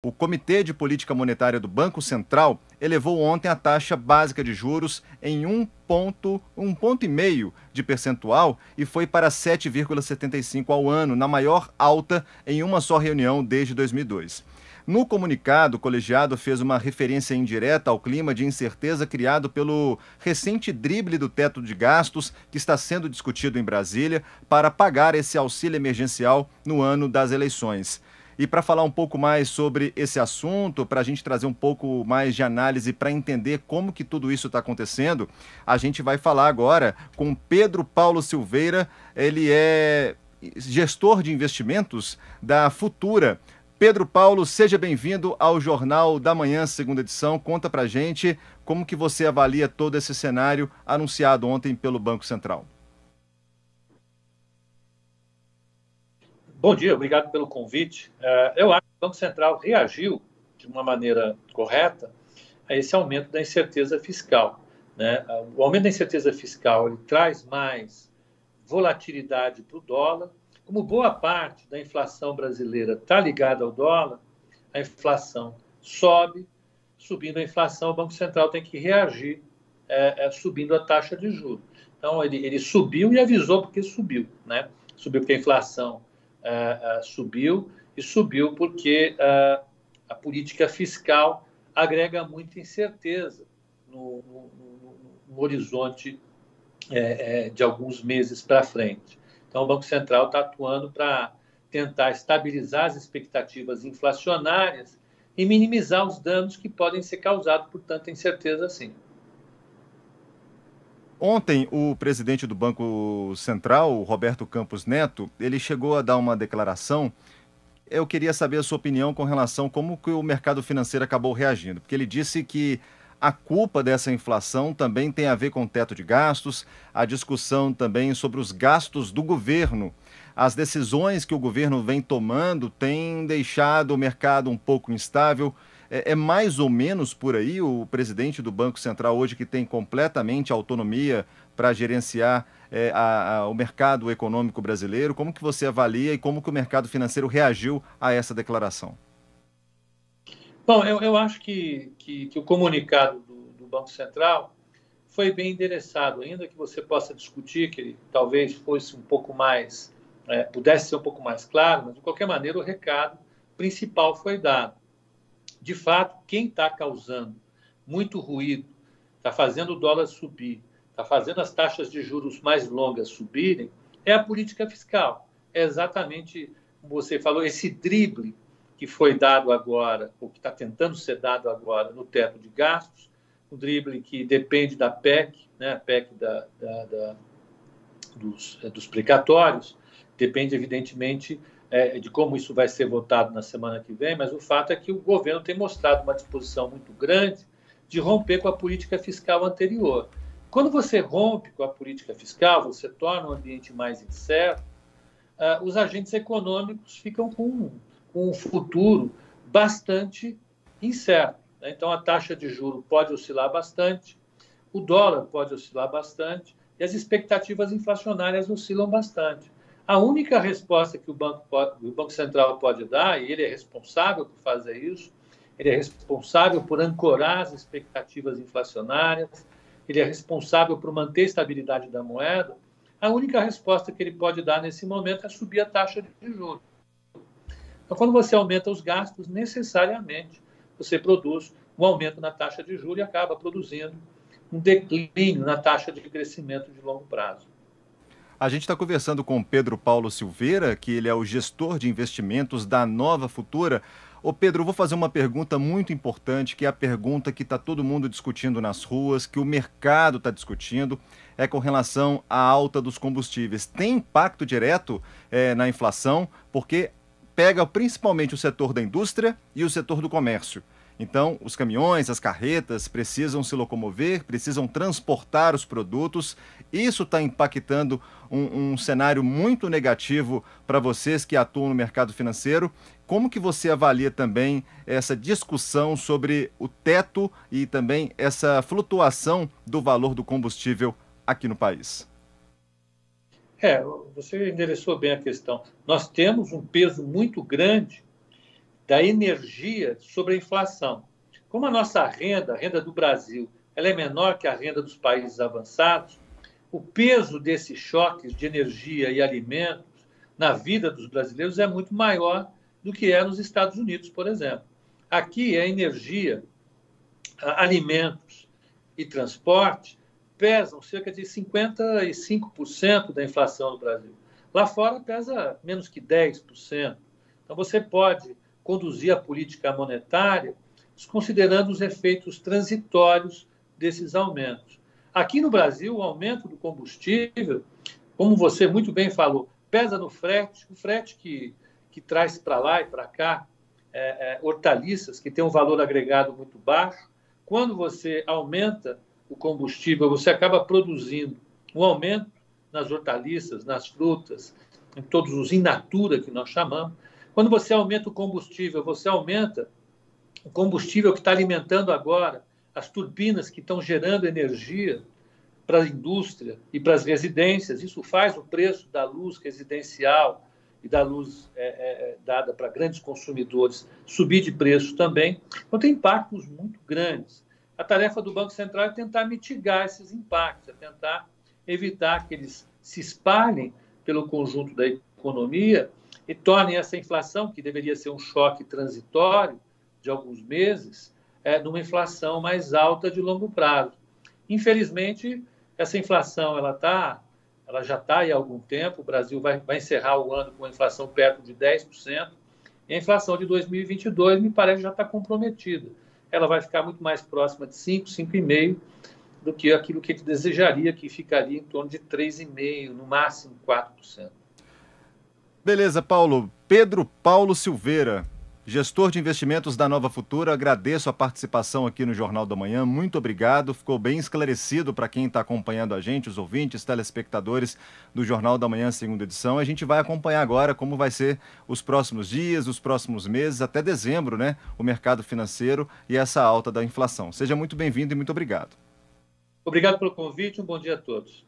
O Comitê de Política Monetária do Banco Central elevou ontem a taxa básica de juros em um ponto e meio de percentual e foi para 7,75 ao ano, na maior alta em uma só reunião desde 2002. No comunicado, o colegiado fez uma referência indireta ao clima de incerteza criado pelo recente drible do teto de gastos que está sendo discutido em Brasília para pagar esse auxílio emergencial no ano das eleições. E para falar um pouco mais sobre esse assunto, para a gente trazer um pouco mais de análise para entender como que tudo isso está acontecendo, a gente vai falar agora com Pedro Paulo Silveira. Ele é gestor de investimentos da Futura. Pedro Paulo, seja bem-vindo ao Jornal da Manhã, segunda edição. Conta para a gente como que você avalia todo esse cenário anunciado ontem pelo Banco Central. Bom dia, obrigado pelo convite. Eu acho que o Banco Central reagiu de uma maneira correta a esse aumento da incerteza fiscal, né? O aumento da incerteza fiscal ele traz mais volatilidade para o dólar. Como boa parte da inflação brasileira está ligada ao dólar, a inflação sobe. Subindo a inflação, o Banco Central tem que reagir subindo a taxa de juros. Então, ele subiu e avisou porque subiu, né? Subiu porque a inflação subiu, e subiu porque a política fiscal agrega muita incerteza no horizonte de alguns meses para frente. Então, o Banco Central está atuando para tentar estabilizar as expectativas inflacionárias e minimizar os danos que podem ser causados por tanta incerteza assim. Ontem, o presidente do Banco Central, Roberto Campos Neto, ele chegou a dar uma declaração. Eu queria saber a sua opinião com relação a como que o mercado financeiro acabou reagindo, porque ele disse que a culpa dessa inflação também tem a ver com o teto de gastos, a discussão também sobre os gastos do governo. As decisões que o governo vem tomando têm deixado o mercado um pouco instável. É mais ou menos por aí o presidente do Banco Central hoje, que tem completamente autonomia para gerenciar o mercado econômico brasileiro. Como que você avalia e como que o mercado financeiro reagiu a essa declaração? Bom, eu acho que o comunicado do Banco Central foi bem endereçado, ainda que você possa discutir que ele talvez fosse um pouco mais, pudesse ser um pouco mais claro, mas de qualquer maneira o recado principal foi dado. De fato, quem está causando muito ruído, está fazendo o dólar subir, está fazendo as taxas de juros mais longas subirem, é a política fiscal. É exatamente como você falou, esse drible que foi dado agora, ou que está tentando ser dado agora no teto de gastos, um drible que depende da PEC, né, a PEC dos precatórios, depende, evidentemente, de como isso vai ser votado na semana que vem, mas o fato é que o governo tem mostrado uma disposição muito grande de romper com a política fiscal anterior. Quando você rompe com a política fiscal, você torna o ambiente mais incerto, os agentes econômicos ficam com um futuro bastante incerto, né? Então, a taxa de juros pode oscilar bastante, o dólar pode oscilar bastante e as expectativas inflacionárias oscilam bastante. A única resposta que o Banco Central pode dar, e ele é responsável por fazer isso, ele é responsável por ancorar as expectativas inflacionárias, ele é responsável por manter a estabilidade da moeda, a única resposta que ele pode dar nesse momento é subir a taxa de juros. Então, quando você aumenta os gastos, necessariamente você produz um aumento na taxa de juros e acaba produzindo um declínio na taxa de crescimento de longo prazo. A gente está conversando com Pedro Paulo Silveira, que ele é o gestor de investimentos da Nova Futura. Ô Pedro, eu vou fazer uma pergunta muito importante, que é a pergunta que está todo mundo discutindo nas ruas, que o mercado está discutindo, é com relação à alta dos combustíveis. Tem impacto direto na inflação, porque pega principalmente o setor da indústria e o setor do comércio. Então, os caminhões, as carretas precisam se locomover, precisam transportar os produtos. Isso está impactando um cenário muito negativo para vocês que atuam no mercado financeiro. Como que você avalia também essa discussão sobre o teto e também essa flutuação do valor do combustível aqui no país? Você endereçou bem a questão. Nós temos um peso muito grande da energia sobre a inflação. Como a nossa renda, a renda do Brasil, ela é menor que a renda dos países avançados, o peso desses choques de energia e alimentos na vida dos brasileiros é muito maior do que é nos Estados Unidos, por exemplo. Aqui, a energia, alimentos e transporte pesam cerca de 55% da inflação no Brasil. Lá fora pesa menos que 10%. Então, você pode conduzir a política monetária desconsiderando os efeitos transitórios desses aumentos. Aqui no Brasil, o aumento do combustível, como você muito bem falou, pesa no frete, o frete que traz para lá e para cá hortaliças que têm um valor agregado muito baixo. Quando você aumenta o combustível, você acaba produzindo um aumento nas hortaliças, nas frutas, em todos os in natura que nós chamamos. Quando você aumenta o combustível, você aumenta o combustível que está alimentando agora as turbinas que estão gerando energia para a indústria e para as residências. Isso faz o preço da luz residencial e da luz dada para grandes consumidores subir de preço também. Então, tem impactos muito grandes. A tarefa do Banco Central é tentar mitigar esses impactos, é tentar evitar que eles se espalhem pelo conjunto da economia e tornem essa inflação, que deveria ser um choque transitório de alguns meses, numa inflação mais alta de longo prazo. Infelizmente, essa inflação ela já está há algum tempo. O Brasil vai encerrar o ano com uma inflação perto de 10%, e a inflação de 2022 me parece já está comprometida. Ela vai ficar muito mais próxima de 5%, 5,5%, do que aquilo que ele desejaria, que ficaria em torno de 3,5%, no máximo 4%. Beleza, Paulo. Pedro Paulo Silveira, gestor de investimentos da Nova Futura, agradeço a participação aqui no Jornal da Manhã, muito obrigado, ficou bem esclarecido para quem está acompanhando a gente, os ouvintes, telespectadores do Jornal da Manhã, segunda edição. A gente vai acompanhar agora como vai ser os próximos dias, os próximos meses, até dezembro, né, o mercado financeiro e essa alta da inflação. Seja muito bem-vindo e muito obrigado. Obrigado pelo convite, um bom dia a todos.